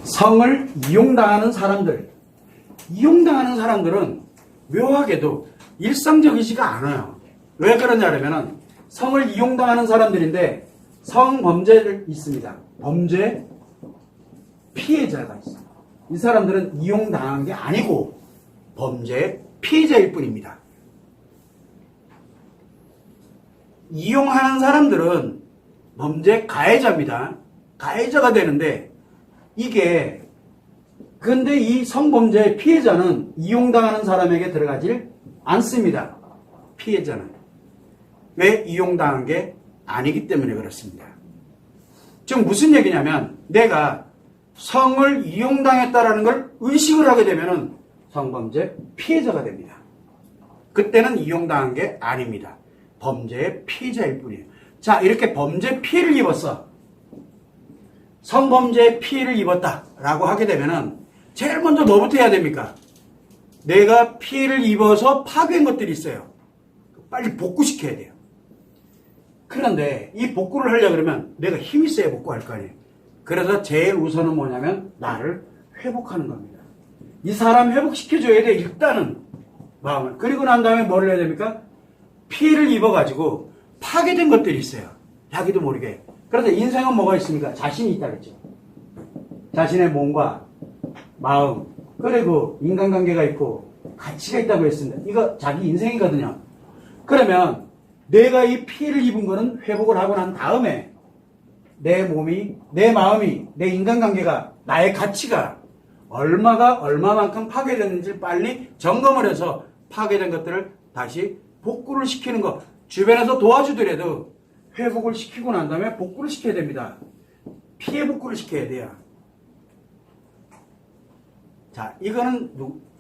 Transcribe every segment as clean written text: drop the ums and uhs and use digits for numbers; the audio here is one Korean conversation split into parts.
성을 이용당하는 사람들은 묘하게도 일상적이지가 않아요. 왜 그러냐면은 성을 이용당하는 사람들인데 성범죄를 있습니다. 범죄 피해자가 있어요. 이 사람들은 이용당한 게 아니고 범죄 피해자일 뿐입니다. 이용하는 사람들은 범죄 가해자입니다. 가해자가 되는데 근데 이 성범죄 피해자는 이용당하는 사람에게 들어가질 않습니다. 피해자는. 왜? 이용당한 게 아니기 때문에 그렇습니다. 즉 무슨 얘기냐면 내가 성을 이용당했다라는 걸 의식을 하게 되면은 성범죄 피해자가 됩니다. 그때는 이용당한 게 아닙니다. 범죄의 피해자일 뿐이에요. 자, 이렇게 범죄 피해를 입었어. 성범죄 피해를 입었다라고 하게 되면은 제일 먼저 뭐부터 해야 됩니까? 내가 피해를 입어서 파괴한 것들이 있어요. 빨리 복구시켜야 돼요. 그런데 이 복구를 하려고 그러면 내가 힘이 세야 복구할 거 아니에요. 그래서 제일 우선은 뭐냐면 나를 회복하는 겁니다. 이 사람 회복시켜줘야 돼. 일단은 마음을. 그리고 난 다음에 뭘 해야 됩니까? 피해를 입어가지고 파괴된 것들이 있어요. 자기도 모르게. 그런데 인생은 뭐가 있습니까? 자신이 있다 그랬죠. 자신의 몸과 마음, 그리고 인간관계가 있고 가치가 있다고 했습니다. 이거 자기 인생이거든요. 그러면 내가 이 피해를 입은 거는 회복을 하고 난 다음에 내 몸이, 내 마음이, 내 인간관계가, 나의 가치가 얼마만큼 파괴됐는지 빨리 점검을 해서 파괴된 것들을 다시 복구를 시키는 거. 주변에서 도와주더라도 회복을 시키고 난 다음에 복구를 시켜야 됩니다. 피해 복구를 시켜야 돼요. 자, 이거는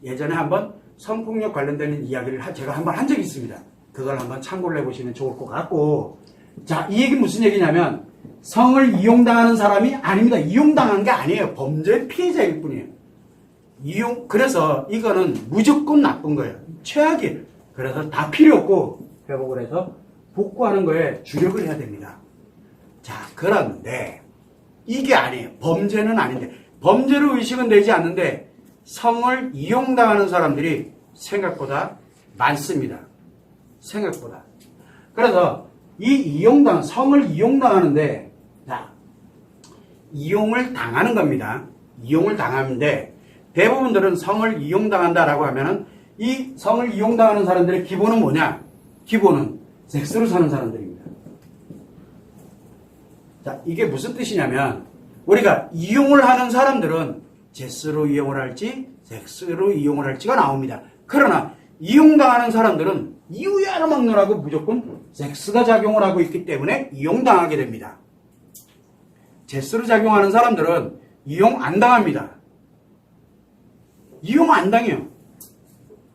예전에 한번 성폭력 관련된 이야기를 제가 한번 한 적이 있습니다. 그걸 한번 참고를 해보시면 좋을 것 같고. 자, 이 얘기는 무슨 얘기냐면 성을 이용당하는 사람이 아닙니다. 이용당한 게 아니에요. 범죄 피해자일 뿐이에요. 그래서 이거는 무조건 나쁜 거예요. 최악이에요. 그래서 다 필요 없고 회복을 해서 복구하는 거에 주력을 해야 됩니다. 자, 그런데 이게 아니에요. 범죄는 아닌데 범죄로 의식은 되지 않는데 성을 이용당하는 사람들이 생각보다 많습니다. 생각보다. 그래서 성을 이용당하는데, 자, 이용을 당하는 겁니다. 이용을 당하는데, 대부분들은 성을 이용당한다라고 하면은, 이 성을 이용당하는 사람들의 기본은 뭐냐? 기본은 섹스로 사는 사람들입니다. 자, 이게 무슨 뜻이냐면, 우리가 이용을 하는 사람들은 제스로 이용을 할지, 섹스로 이용을 할지가 나옵니다. 그러나, 이용당하는 사람들은 이유야로 막느라고 무조건 섹스가 작용을 하고 있기 때문에 이용당하게 됩니다. 제스로 작용하는 사람들은 이용 안 당합니다. 이용 안 당해요.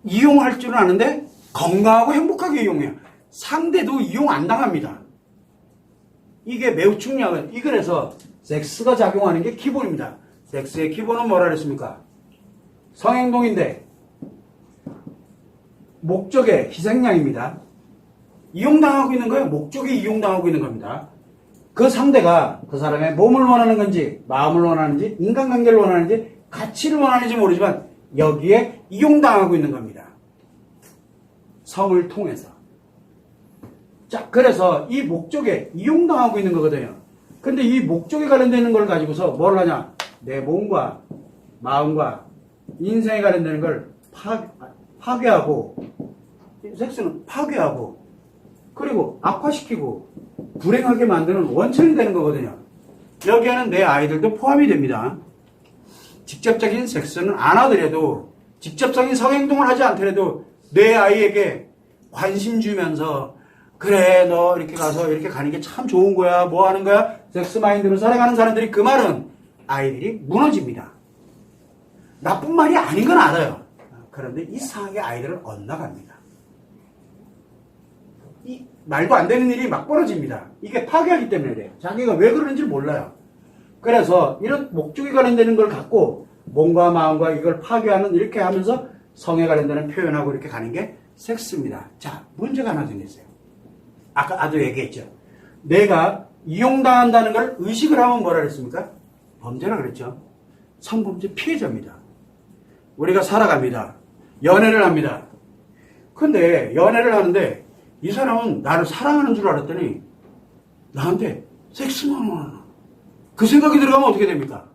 이용할 줄은 아는데 건강하고 행복하게 이용해요. 상대도 이용 안 당합니다. 이게 매우 중요해요. 그래서 섹스가 작용하는 게 기본입니다. 섹스의 기본은 뭐라 그랬습니까? 성행동인데 목적의 희생양입니다. 이용당하고 있는 거예요. 목적이 이용당하고 있는 겁니다. 그 상대가 그 사람의 몸을 원하는 건지 마음을 원하는지 인간관계를 원하는지 가치를 원하는지 모르지만 여기에 이용당하고 있는 겁니다. 성을 통해서. 자, 그래서 이 목적에 이용당하고 있는 거거든요. 근데 이 목적에 관련되는 걸 가지고서 뭘 하냐? 내 몸과 마음과 인생에 관련되는 걸 파괴하고, 섹스는 파괴하고, 그리고 악화시키고, 불행하게 만드는 원천이 되는 거거든요. 여기에는 내 아이들도 포함이 됩니다. 직접적인 섹스는 안 하더라도, 직접적인 성행동을 하지 않더라도, 내 아이에게 관심 주면서, 그래, 너 이렇게 가서 이렇게 가는 게 참 좋은 거야, 뭐 하는 거야, 섹스 마인드로 살아가는 사람들이 그 말은 아이들이 무너집니다. 나쁜 말이 아닌 건 알아요. 그런데 이상하게 아이들은 엇나갑니다. 이 말도 안 되는 일이 막 벌어집니다. 이게 파괴하기 때문에 그래요. 자기가 왜 그러는지 몰라요. 그래서 이런 목적에 관련되는 걸 갖고 몸과 마음과 이걸 파괴하는 이렇게 하면서 성에 관련되는 표현하고 이렇게 가는 게 섹스입니다. 자, 문제가 하나 생겼어요. 아까도 얘기했죠. 내가 이용당한다는 걸 의식을 하면 뭐라 그랬습니까? 범죄라 그랬죠. 성범죄 피해자입니다. 우리가 살아갑니다. 연애를 합니다. 근데 연애를 하는데 이 사람은 나를 사랑하는 줄 알았더니 나한테 섹스만 원하나. 그 생각이 들어가면 어떻게 됩니까?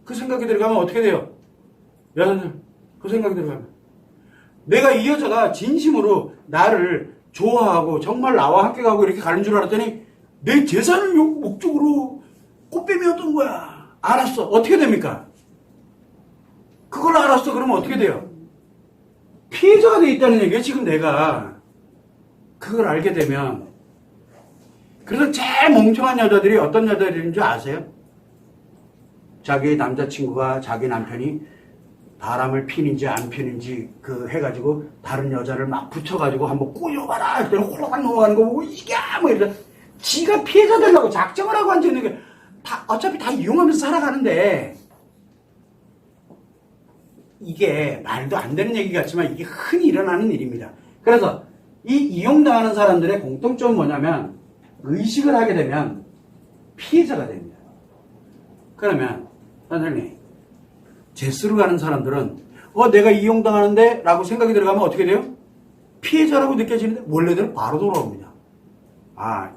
그 생각이 들어가면 어떻게 돼요? 여러분들, 그 생각이 들어가면 내가 이 여자가 진심으로 나를 좋아하고 정말 나와 함께 가고 이렇게 가는 줄 알았더니 내 재산을 목적으로 꽃뱀이었던 거야. 알았어. 어떻게 됩니까? 그걸 알았어. 그러면 어떻게 돼요? 피해자가 돼 있다는 얘기예요. 지금 내가 그걸 알게 되면. 그래서 제일 멍청한 여자들이 어떤 여자들인 줄 아세요? 자기 남자친구가 자기 남편이 바람을 피는지 안 피는지 그 해가지고 다른 여자를 막 붙여가지고 한번 꼬여봐라 했더니 홀로만 넘어가는 거 보고 이게 뭐 이러다 지가 피해자 되려고 작정을 하고 앉아있는 게 다 어차피 다 이용하면서 살아가는데 이게 말도 안 되는 얘기 같지만 이게 흔히 일어나는 일입니다. 그래서 이 이용당하는 사람들의 공통점은 뭐냐면 의식을 하게 되면 피해자가 됩니다. 그러면 선생님 제스로 가는 사람들은 내가 이용당하는데 라고 생각이 들어가면 어떻게 돼요? 피해자라고 느껴지는데 원래대로 바로 돌아옵니다.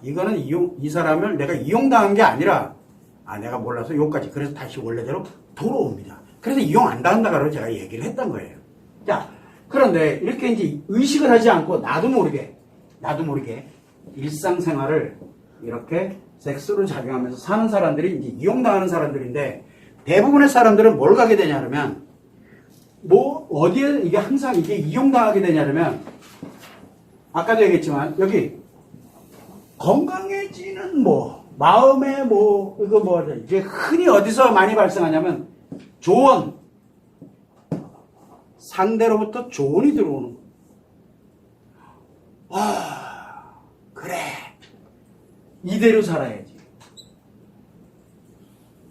이거는 이 사람을 내가 이용당한 게 아니라 내가 몰라서 여기까지 그래서 다시 원래대로 돌아옵니다. 그래서 이용 안 당한다고 제가 얘기를 했던 거예요. 자, 그런데 이렇게 이제 의식을 하지 않고 나도 모르게 일상생활을 이렇게 섹스로 작용하면서 사는 사람들이 이제 이용당하는 사람들인데 대부분의 사람들은 뭘 가게 되냐면 어디에 이게 항상 이게 이용당하게 되냐면 아까도 얘기했지만 여기 건강해지는 마음에 이제 흔히 어디서 많이 발생하냐면 조언 상대로부터 조언이 들어오는 거. 그래 이대로 살아야지.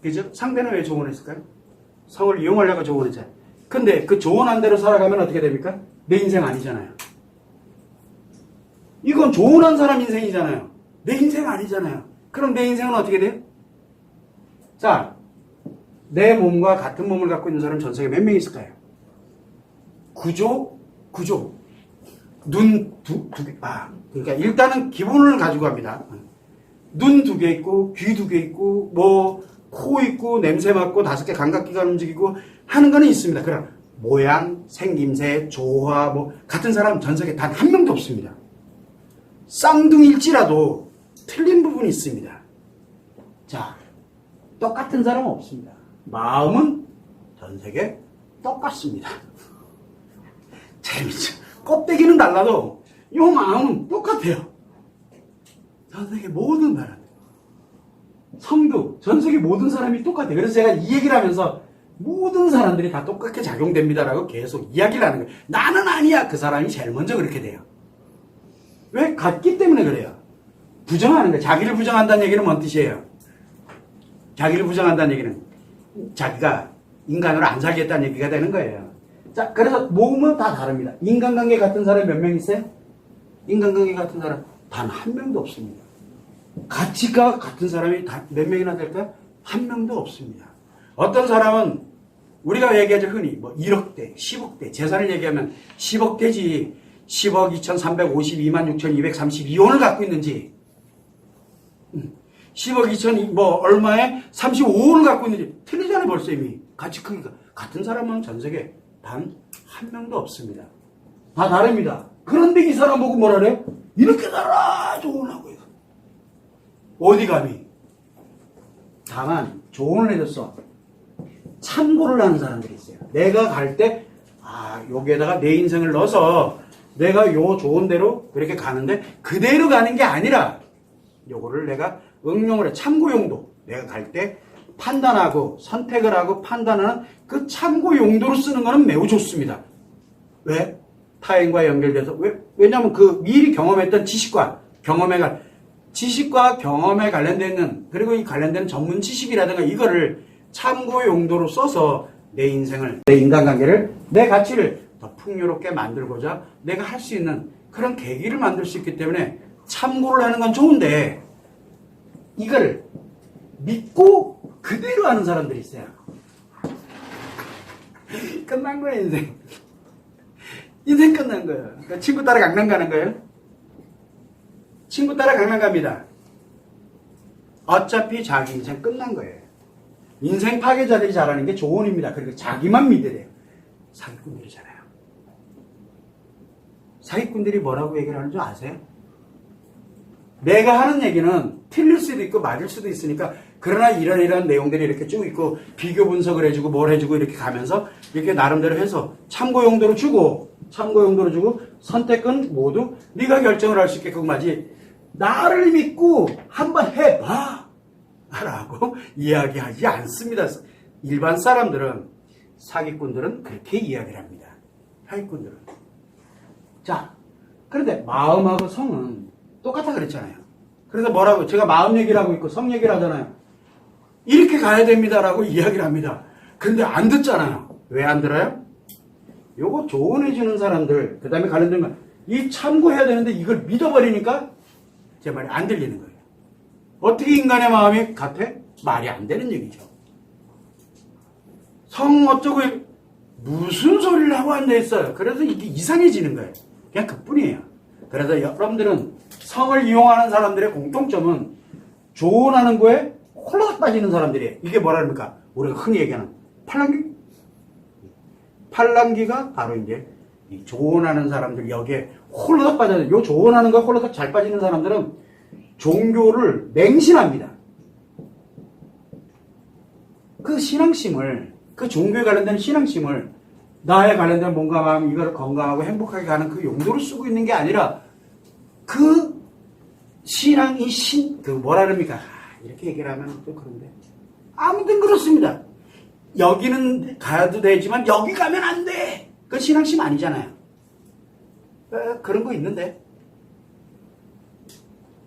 그죠? 상대는 왜 조언했을까요? 성을 이용하려고 조언했잖아요. 근데 그 조언한 대로 살아가면 어떻게 됩니까? 내 인생 아니잖아요. 이건 조언한 사람 인생이잖아요. 내 인생 아니잖아요. 그럼 내 인생은 어떻게 돼요? 자, 내 몸과 같은 몸을 갖고 있는 사람 전 세계 몇 명 있을까요? 구조. 눈 두 개. 그러니까 일단은 기본을 가지고 갑니다. 눈 2개 있고, 귀 2개 있고, 코 있고, 냄새 맡고, 5개 감각기관 움직이고 하는 거는 있습니다. 그럼 모양, 생김새, 조화, 같은 사람 전 세계 단 한 명도 없습니다. 쌍둥이일지라도 틀린 부분이 있습니다. 자, 똑같은 사람은 없습니다. 마음은 전 세계 똑같습니다. 재밌죠? 껍데기는 달라도 이 마음은 똑같아요. 전 세계 모든 사람. 성도, 전 세계 모든 사람이 똑같아요. 그래서 제가 이 얘기를 하면서 모든 사람들이 다 똑같게 작용됩니다라고 계속 이야기를 하는 거예요. 나는 아니야. 그 사람이 제일 먼저 그렇게 돼요. 왜? 같기 때문에 그래요. 부정하는 거예요. 자기를 부정한다는 얘기는 뭔 뜻이에요? 자기를 부정한다는 얘기는 자기가 인간으로 안 살겠다는 얘기가 되는 거예요. 자, 그래서 몸은 다 다릅니다. 인간관계 같은 사람이 몇 명 있어요? 인간관계 같은 사람 단 한 명도 없습니다. 가치가 같은 사람이 몇 명이나 될까요? 한 명도 없습니다. 어떤 사람은 우리가 얘기하죠 흔히 1억대, 10억대 재산을 얘기하면 10억대지 10억 2352만 6232원을 갖고 있는지 10억 2천 얼마에 35원을 갖고 있는지 틀리잖아요. 벌써 이미 가치 크기가 같은 사람은 전 세계 단 한 명도 없습니다. 다 다릅니다. 그런데 이 사람 보고 뭐라 그래요? 이렇게 살아 조언하고 이거 어디 감히. 다만 조언을 해줬어. 참고를 하는 사람들이 있어요. 내가 갈 때 여기에다가 내 인생을 넣어서 내가 요 좋은 대로 그렇게 가는데 그대로 가는 게 아니라 요거를 내가 응용을 해. 참고용도. 내가 갈 때 판단하고 선택을 하고 판단하는 그 참고 용도로 쓰는 거는 매우 좋습니다. 왜? 타인과 연결돼서. 왜냐하면 그 미리 경험했던 지식과 경험에 관련되어 있는 그리고 이 관련된 전문 지식이라든가 이거를 참고 용도로 써서 내 인생을, 내 인간관계를, 내 가치를 더 풍요롭게 만들고자 내가 할 수 있는 그런 계기를 만들 수 있기 때문에 참고를 하는 건 좋은데 이걸 믿고 그대로 하는 사람들이 있어요. 끝난 거예요, 인생. 인생 끝난 거예요. 그러니까 친구 따라 강남 가는 거예요. 친구 따라 강남 갑니다. 어차피 자기 인생 끝난 거예요. 인생 파괴자들이 잘하는 게 조언입니다. 그리고 자기만 믿으래요. 사기꾼들이잖아요. 사기꾼들이 뭐라고 얘기를 하는 줄 아세요? 내가 하는 얘기는 틀릴 수도 있고 맞을 수도 있으니까, 그러나 이런 내용들이 이렇게 쭉 있고 비교 분석을 해주고 뭘 해주고 이렇게 가면서 이렇게 나름대로 해서 참고 용도로 주고 선택은 모두 네가 결정을 할 수 있게끔 하지, 나를 믿고 한번 해봐 라고 이야기하지 않습니다. 일반 사람들은, 사기꾼들은 그렇게 이야기를 합니다. 사기꾼들은. 자, 그런데 마음하고 성은 똑같아 그랬잖아요. 그래서 뭐라고, 제가 마음 얘기를 하고 있고 성 얘기를 하잖아요. 이렇게 가야 됩니다라고 이야기를 합니다. 근데 안 듣잖아요. 왜 안 들어요? 요거 조언해주는 사람들, 그 다음에 관련된 건, 이 참고해야 되는데 이걸 믿어버리니까 제 말이 안 들리는 거예요. 어떻게 인간의 마음이 같아? 말이 안 되는 얘기죠. 성 어쩌고 무슨 소리를 하고 앉아있어요. 그래서 이게 이상해지는 거예요. 그냥 그뿐이에요. 그래서 여러분들은 성을 이용하는 사람들의 공통점은 조언하는 거에 홀라닥 빠지는 사람들이에요. 이게 뭐랍니까? 우리가 흔히 얘기하는 팔랑귀? 팔랑귀가 바로 이제 이 조언하는 사람들, 여기에 홀라닥 빠져요. 요 조언하는 거에 홀라닥 잘 빠지는 사람들은 종교를 맹신합니다. 그 신앙심을, 그 종교에 관련된 신앙심을 나에 관련된 몸과 마음, 이거를 건강하고 행복하게 가는 그 용도로 쓰고 있는 게 아니라, 그 신앙이 뭐라 그럽니까? 이렇게 얘기를 하면 또 그런데. 아무튼 그렇습니다. 여기는 가도 되지만 여기 가면 안 돼. 그 신앙심 아니잖아요. 그런 거 있는데.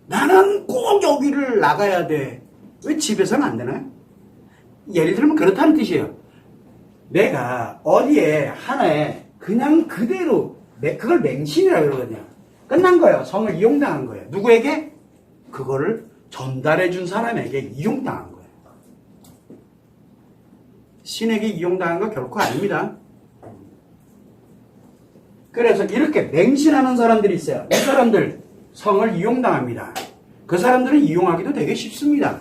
나는 꼭 여기를 나가야 돼. 왜 집에서는 안 되나요? 예를 들면 그렇다는 뜻이에요. 내가 어디에 하나에 그냥 그대로, 그걸 맹신이라고 그러거든요. 끝난 거예요. 성을 이용당한 거예요. 누구에게? 그거를 전달해 준 사람에게 이용당한 거예요. 신에게 이용당한 거 결코 아닙니다. 그래서 이렇게 맹신하는 사람들이 있어요. 이 사람들 성을 이용당합니다. 그 사람들은 이용하기도 되게 쉽습니다.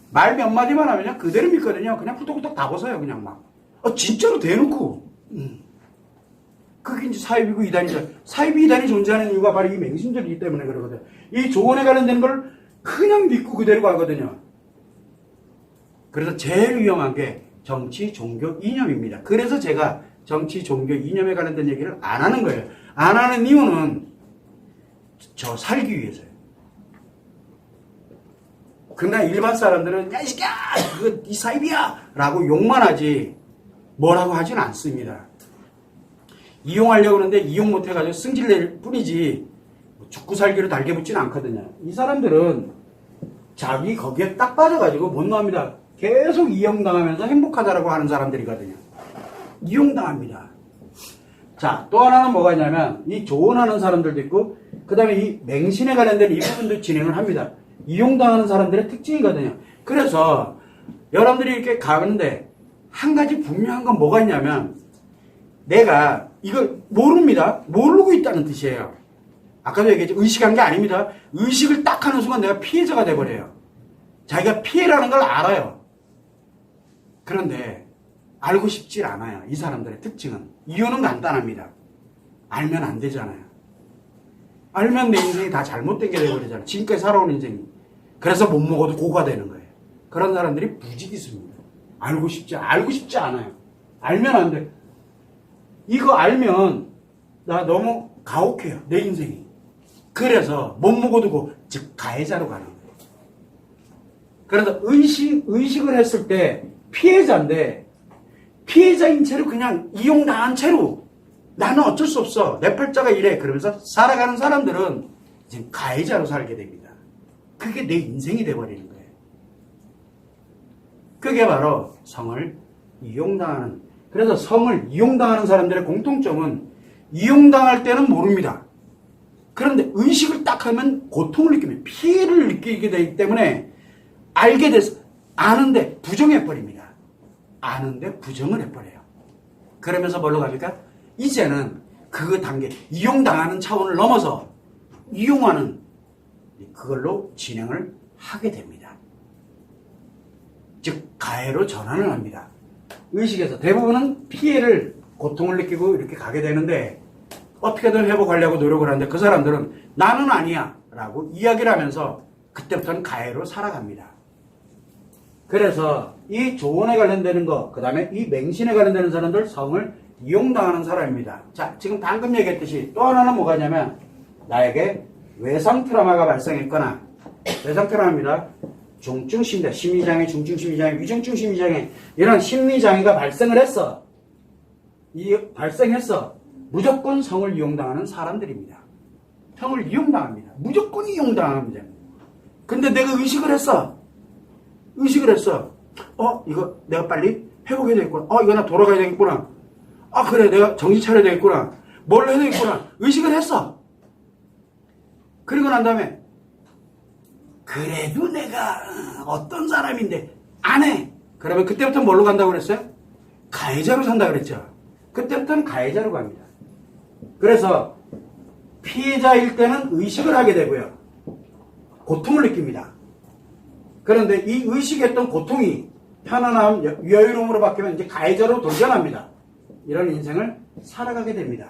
말 몇 마디만 하면 그대로 믿거든요. 그냥 후떡후떡 다 벗어요. 그냥 막. 진짜로 대놓고. 그게 이제 사이비고 이단이죠. 사이비 이단이 존재하는 이유가 바로 이 맹신들이기 때문에 그러거든. 이 조언에 관련된 걸 그냥 믿고 그대로 가거든요. 그래서 제일 위험한 게 정치, 종교, 이념입니다. 그래서 제가 정치, 종교, 이념에 관련된 얘기를 안 하는 거예요. 안 하는 이유는 저 살기 위해서요. 그러나 일반 사람들은 야, 이 새끼야! 그거 이 사이비야! 라고 욕만 하지 뭐라고 하진 않습니다. 이용하려고 하는데 이용 못해가지고 승질낼 뿐이지 죽고 살기로 달게 붙지는 않거든요. 이 사람들은 자기 거기에 딱 빠져가지고 못 나옵니다. 계속 이용당하면서 행복하다라고 하는 사람들이거든요. 이용당합니다. 자, 또 하나는 뭐가 있냐면 이 조언하는 사람들도 있고 그 다음에 이 맹신에 관련된 이 부분도 진행을 합니다. 이용당하는 사람들의 특징이거든요. 그래서 여러분들이 이렇게 가는데 한 가지 분명한 건 뭐가 있냐면 내가 이걸 모릅니다. 모르고 있다는 뜻이에요. 아까도 얘기했죠. 의식한 게 아닙니다. 의식을 딱 하는 순간 내가 피해자가 돼버려요. 자기가 피해라는 걸 알아요. 그런데 알고 싶지 않아요. 이 사람들의 특징은. 이유는 간단합니다. 알면 안 되잖아요. 알면 내 인생이 다 잘못된 게 돼버리잖아요. 지금까지 살아온 인생이. 그래서 못 먹어도 고가 되는 거예요. 그런 사람들이 무지 있습니다. 알고 싶지 않아요. 알면 안 돼. 이거 알면 나 너무 가혹해요. 내 인생이. 그래서 못 먹어도 고, 즉 가해자로 가는 거예요. 그래서 의식을 했을 때 피해자인데 피해자인 채로 그냥 이용당한 채로 나는 어쩔 수 없어. 내 팔자가 이래. 그러면서 살아가는 사람들은 지금 가해자로 살게 됩니다. 그게 내 인생이 돼버리는 거예요. 그게 바로 성을 이용당하는. 그래서 성을 이용당하는 사람들의 공통점은 이용당할 때는 모릅니다. 그런데 의식을 딱 하면 고통을 느끼면 피해를 느끼게 되기 때문에 알게 돼서 아는데 부정해버립니다. 아는데 부정을 해버려요. 그러면서 뭘로 갑니까? 이제는 그 단계, 이용당하는 차원을 넘어서 이용하는 그걸로 진행을 하게 됩니다. 즉 가해로 전환을 합니다. 의식에서 대부분은 피해를, 고통을 느끼고 이렇게 가게 되는데 어떻게든 회복하려고 노력을 하는데 그 사람들은 나는 아니야 라고 이야기를 하면서 그때부터는 가해로 살아갑니다. 그래서 이 조언에 관련되는 거, 그 다음에 이 맹신에 관련되는 사람들, 성을 이용당하는 사람입니다. 자, 지금 방금 얘기했듯이 또 하나는 뭐가냐면 나에게 외상 트라우마가 발생했거나, 외상 트라우마입니다. 중증 심리장, 심리장애, 중증 심리장애, 위중증 심리장애, 이런 심리장애가 발생을 했어. 발생했어. 무조건 성을 이용당하는 사람들입니다. 성을 이용당합니다. 무조건 이용당합니다. 근데 내가 의식을 했어. 이거 내가 빨리 회복해야 되겠구나. 이거 나 돌아가야 되겠구나. 그래, 내가 정신 차려야 되겠구나. 뭘 해야 되겠구나. 의식을 했어. 그리고 난 다음에 그래도 내가 어떤 사람인데 안 해. 그러면 그때부터 뭘로 간다고 그랬어요? 가해자로 산다고 그랬죠. 그때부터는 가해자로 갑니다. 그래서 피해자일 때는 의식을 하게 되고요. 고통을 느낍니다. 그런데 이 의식했던 고통이 편안함, 여유로움으로 바뀌면 이제 가해자로 돌변합니다. 이런 인생을 살아가게 됩니다.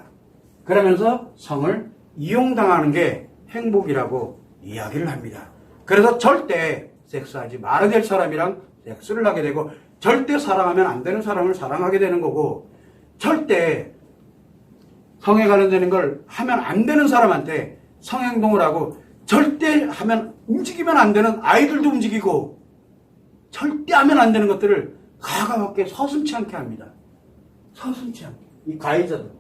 그러면서 성을 이용당하는 게 행복이라고 이야기를 합니다. 그래서 절대 섹스하지 말아야 될 사람이랑 섹스를 하게 되고, 절대 사랑하면 안 되는 사람을 사랑하게 되는 거고, 절대 성에 관련되는 걸 하면 안 되는 사람한테 성행동을 하고, 절대 움직이면 안 되는 아이들도 움직이고, 절대 하면 안 되는 것들을 과감하게 서슴지 않게 합니다. 서슴지 않게. 이 가해자들.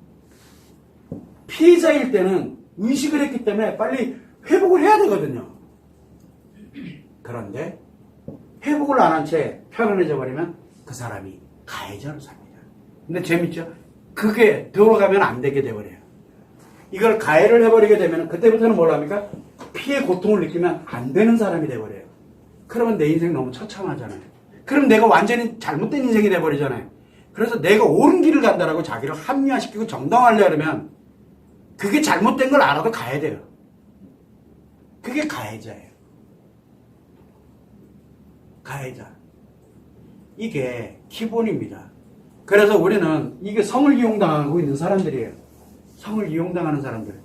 피해자일 때는 의식을 했기 때문에 빨리 회복을 해야 되거든요. 그런데 회복을 안 한 채 편안해져 버리면 그 사람이 가해자로 삽니다. 근데 재밌죠? 그게 들어가면 안 되게 돼버려요. 이걸 가해를 해버리게 되면 그때부터는 뭘 합니까? 피해 고통을 느끼면 안 되는 사람이 돼버려요. 그러면 내 인생 너무 처참하잖아요. 그럼 내가 완전히 잘못된 인생이 돼버리잖아요. 그래서 내가 옳은 길을 간다라고 자기를 합리화시키고 정당화하려면 그게 잘못된 걸 알아도 가야 돼요. 그게 가해자예요. 가해자. 이게 기본입니다. 그래서 우리는 이게 성을 이용당하고 있는 사람들이에요. 성을 이용당하는 사람들.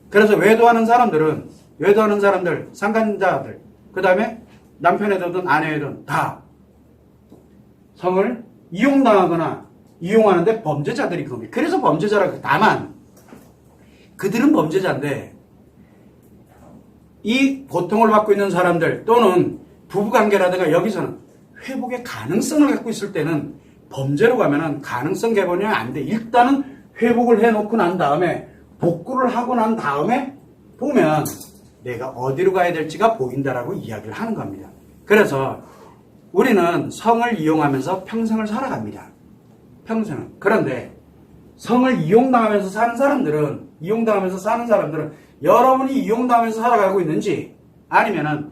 그래서 외도하는 사람들, 상간자들, 그 다음에 남편에 두든 아내에 두든 다 성을 이용당하거나 이용하는데 범죄자들이 겁니다. 그래서 범죄자라고. 다만 그들은 범죄자인데 이 고통을 받고 있는 사람들 또는 부부관계라든가 여기서는 회복의 가능성을 갖고 있을 때는 범죄로 가면은 가능성 개발이 안 돼. 일단은 회복을 해놓고 난 다음에 복구를 하고 난 다음에 보면 내가 어디로 가야 될지가 보인다라고 이야기를 하는 겁니다. 그래서 우리는 성을 이용하면서 평생을 살아갑니다. 평생을. 그런데 성을 이용당하면서 사는 사람들은 여러분이 이용당하면서 살아가고 있는지, 아니면은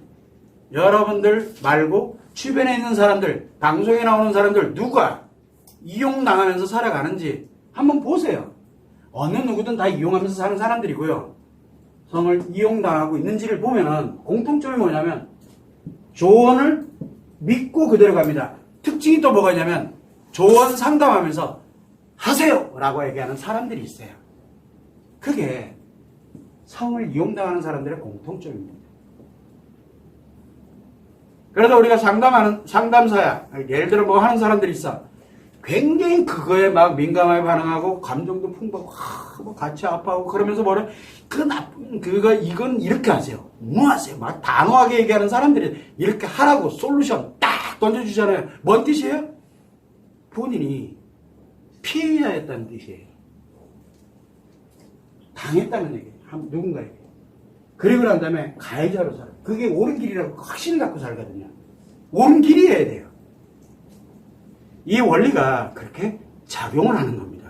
여러분들 말고 주변에 있는 사람들, 방송에 나오는 사람들 누가 이용당하면서 살아가는지 한번 보세요. 어느 누구든 다 이용하면서 사는 사람들이고요. 성을 이용당하고 있는지를 보면은 공통점이 뭐냐면 조언을 믿고 그대로 갑니다. 특징이 또 뭐가 있냐면 조언 상담하면서 하세요! 라고 얘기하는 사람들이 있어요. 그게 성을 이용당하는 사람들의 공통점입니다. 그래서 우리가 상담사야. 예를 들어 뭐 하는 사람들이 있어. 굉장히 그거에 막 민감하게 반응하고, 감정도 풍부하고, 뭐 같이 아파하고, 그러면서 뭐래. 이건 이렇게 하세요. 뭐 하세요. 막 단호하게 얘기하는 사람들이 이렇게 하라고 솔루션 딱 던져주잖아요. 뭔 뜻이에요? 본인이 피해자였다는 뜻이에요. 당했다는 얘기예요. 누군가에게. 그리고 난 다음에 가해자로 살아요. 그게 옳은 길이라고 확신을 갖고 살거든요. 옳은 길이어야 돼요. 이 원리가 그렇게 작용을 하는 겁니다.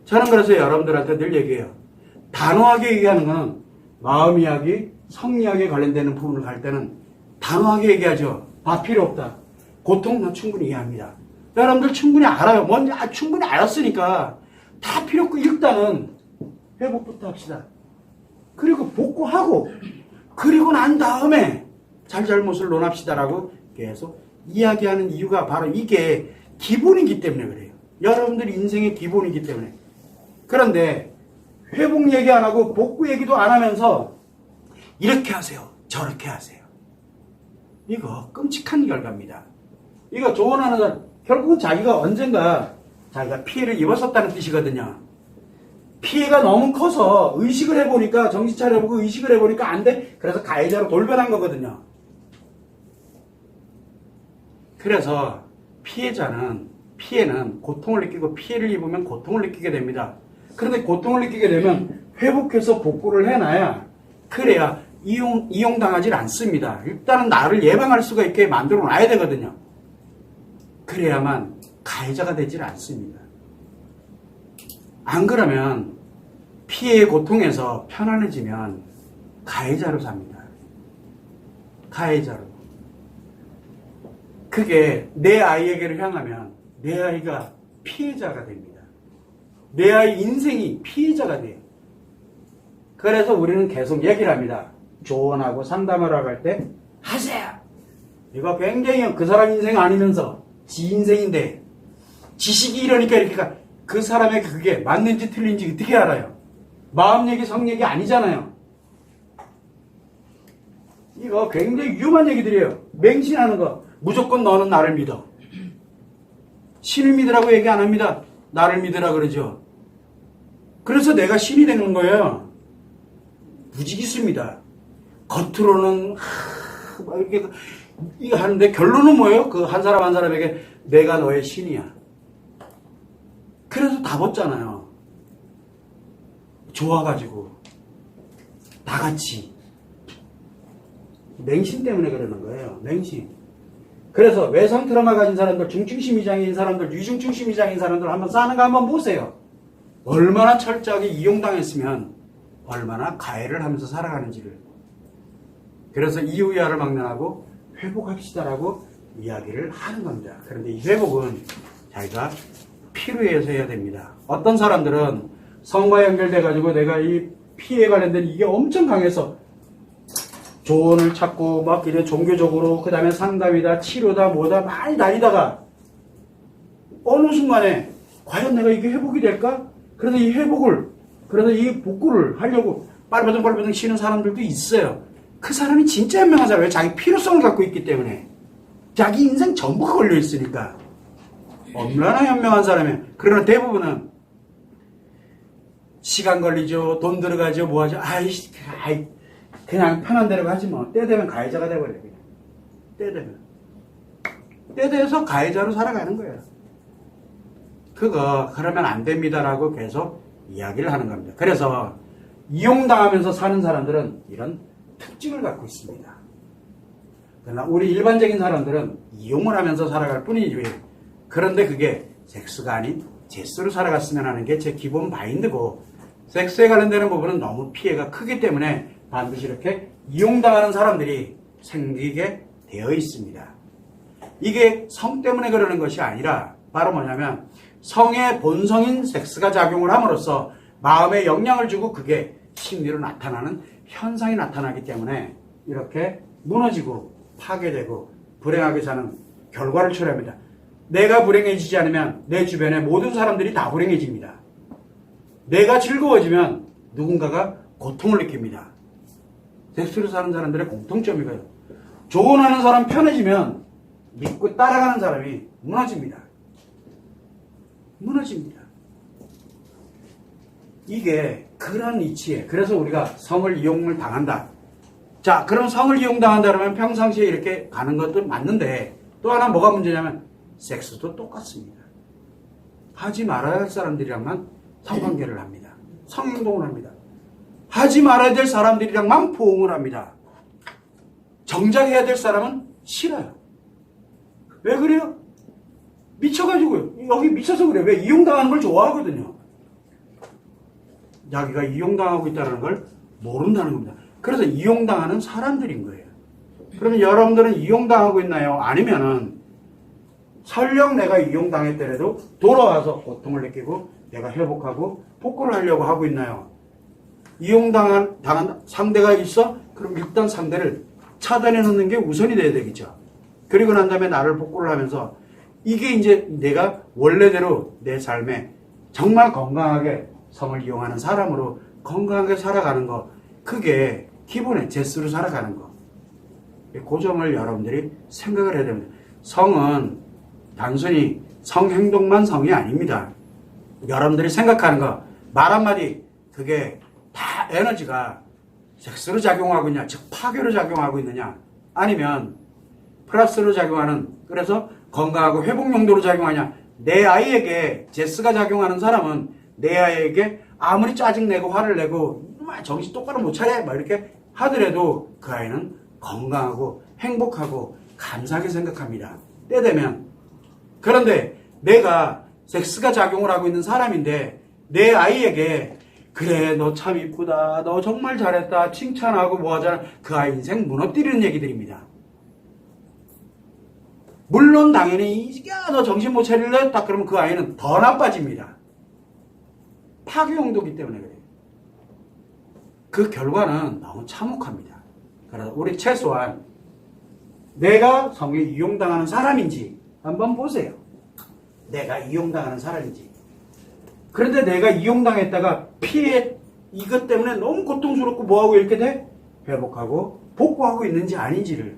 저는 그래서 여러분들한테 늘 얘기해요. 단호하게 얘기하는 거는 마음 이야기, 성 이야기에 관련되는 부분을 갈 때는 단호하게 얘기하죠. 다 필요 없다. 고통은 충분히 이해합니다. 여러분들 충분히 알아요. 뭔지 충분히 알았으니까 다 필요 없고 일단은 회복부터 합시다. 그리고 복구하고 그리고 난 다음에 잘잘못을 논합시다라고 계속 이야기하는 이유가 바로 이게 기본이기 때문에 그래요. 여러분들 인생의 기본이기 때문에. 그런데 회복 얘기 안 하고 복구 얘기도 안 하면서 이렇게 하세요. 저렇게 하세요. 이거 끔찍한 결과입니다. 이거 조언하는 사람 결국은 자기가 언젠가 자기가 피해를 입었었다는 뜻이거든요. 피해가 너무 커서 의식을 해보니까 정신 차려보고 의식을 해보니까 안 돼. 그래서 가해자로 돌변한 거거든요. 그래서 피해는 고통을 느끼고 피해를 입으면 고통을 느끼게 됩니다. 그런데 고통을 느끼게 되면 회복해서 복구를 해놔야 그래야 이용당하지 않습니다. 일단은 나를 예방할 수가 있게 만들어 놔야 되거든요. 그래야만 가해자가 되질 않습니다. 안 그러면 피해의 고통에서 편안해지면 가해자로 삽니다. 가해자로. 그게 내 아이에게를 향하면 내 아이가 피해자가 됩니다. 내 아이 인생이 피해자가 돼요. 그래서 우리는 계속 얘기를 합니다. 조언하고 상담을 하고 할 때 하세요. 이거 굉장히 그 사람 인생 아니면서 지 인생인데 지식이 이러니까 이렇게 그 사람의 그게 맞는지 틀린지 어떻게 알아요? 마음 얘기, 성 얘기 아니잖아요. 이거 굉장히 위험한 얘기들이에요. 맹신하는 거. 무조건 너는 나를 믿어. 신을 믿으라고 얘기 안 합니다. 나를 믿으라 그러죠. 그래서 내가 신이 되는 거예요. 무지기수입니다. 겉으로는 막 이렇게 이거 하는데 결론은 뭐예요? 그 한 사람 한 사람에게 내가 너의 신이야. 그래서 다 벗잖아요. 좋아가지고 다 같이 맹신 때문에 그러는 거예요. 맹신. 그래서 외상 트라우마 가진 사람들, 중증심 이장인 사람들, 위중증심 이장인 사람들 한번 사는 거 한번 보세요. 얼마나 철저하게 이용당했으면 얼마나 가해를 하면서 살아가는지를. 그래서 이후야를 막론하고 회복합시다라고 이야기를 하는 겁니다. 그런데 이 회복은 자기가 필요해서 해야 됩니다. 어떤 사람들은 성과 연결돼가지고 내가 이 피해에 관련된 이게 엄청 강해서 조언을 찾고 막 이래 종교적으로 그 다음에 상담이다 치료다 뭐다 많이 다니다가 어느 순간에 과연 내가 이게 회복이 될까? 그래서 이 회복을 그래서 이 복구를 하려고 빨리빨리 쉬는 사람들도 있어요. 그 사람이 진짜 현명한 사람이에요. 자기 필요성을 갖고 있기 때문에 자기 인생 전부가 걸려 있으니까 얼마나 현명한 사람이에요. 그러나 대부분은 시간 걸리죠. 돈 들어가죠. 뭐하죠. 아이 그냥 편한 대로 하지 뭐. 때 되면 가해자가 돼버려요. 때 되면. 때 돼서 가해자로 살아가는 거예요. 그러면 안 됩니다라고 계속 이야기를 하는 겁니다. 그래서 이용당하면서 사는 사람들은 이런 특징을 갖고 있습니다. 그러나 우리 일반적인 사람들은 이용을 하면서 살아갈 뿐이지. 그런데 그게 섹스가 아닌 제스로 살아갔으면 하는 게 제 기본 마인드고 섹스에 관련되는 부분은 너무 피해가 크기 때문에 반드시 이렇게 이용당하는 사람들이 생기게 되어 있습니다. 이게 성 때문에 그러는 것이 아니라 바로 뭐냐면 성의 본성인 섹스가 작용을 함으로써 마음에 영향을 주고 그게 심리로 나타나는 현상이 나타나기 때문에 이렇게 무너지고 파괴되고 불행하게 사는 결과를 초래합니다. 내가 불행해지지 않으면 내 주변의 모든 사람들이 다 불행해집니다. 내가 즐거워지면 누군가가 고통을 느낍니다. 섹스로 사는 사람들의 공통점이고요. 조언하는 사람 편해지면 믿고 따라가는 사람이 무너집니다. 무너집니다. 이게 그런 이치에 그래서 우리가 성을 이용을 당한다. 자, 그럼 성을 이용당한다 그러면 평상시에 이렇게 가는 것도 맞는데 또 하나 뭐가 문제냐면 섹스도 똑같습니다. 하지 말아야 할 사람들이랑만 성관계를 합니다. 성행동을 합니다. 하지 말아야 될 사람들이랑만 포옹을 합니다. 정작 해야 될 사람은 싫어요. 왜 그래요? 미쳐가지고요. 여기 미쳐서 그래요. 왜? 이용당하는 걸 좋아하거든요. 자기가 이용당하고 있다는 걸 모른다는 겁니다. 그래서 이용당하는 사람들인 거예요. 그러면 여러분들은 이용당하고 있나요? 아니면은 설령 내가 이용당했더라도 돌아와서 고통을 느끼고 내가 회복하고 복구를 하려고 하고 있나요? 당한 상대가 있어? 그럼 일단 상대를 차단해 놓는 게 우선이 돼야 되겠죠. 그리고 난 다음에 나를 복구를 하면서 이게 이제 내가 원래대로 내 삶에 정말 건강하게 성을 이용하는 사람으로 건강하게 살아가는 거, 그게 기본의 제스로 살아가는 거. 그 점을 여러분들이 생각을 해야 됩니다. 성은 단순히 성행동만 성이 아닙니다. 여러분들이 생각하는 거, 말 한마디, 그게 다 에너지가 섹스로 작용하고 있냐, 즉 파괴로 작용하고 있느냐, 아니면 플러스로 작용하는, 그래서 건강하고 회복 용도로 작용하냐. 내 아이에게 제스가 작용하는 사람은 내 아이에게 아무리 짜증내고 화를 내고 정신 똑바로 못 차려 막 이렇게 하더라도 그 아이는 건강하고 행복하고 감사하게 생각합니다. 때 되면. 그런데 내가 섹스가 작용을 하고 있는 사람인데 내 아이에게 그래 너 참 이쁘다, 너 정말 잘했다, 칭찬하고 뭐 하잖아, 그 아이 인생 무너뜨리는 얘기들입니다. 물론 당연히 야 너 정신 못 차릴래? 딱 그러면 그 아이는 더 나빠집니다. 파괴 용도이기 때문에 그래요. 그 결과는 너무 참혹합니다. 그래서 우리 최소한 내가 성에 이용당하는 사람인지 한번 보세요. 내가 이용당하는 사람인지. 그런데 내가 이용당했다가 피해 이것 때문에 너무 고통스럽고 뭐하고 이렇게 돼? 회복하고 복구하고 있는지 아닌지를.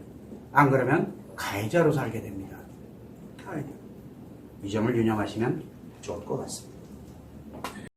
안 그러면 가해자로 살게 됩니다. 이 점을 유념하시면 좋을 것 같습니다.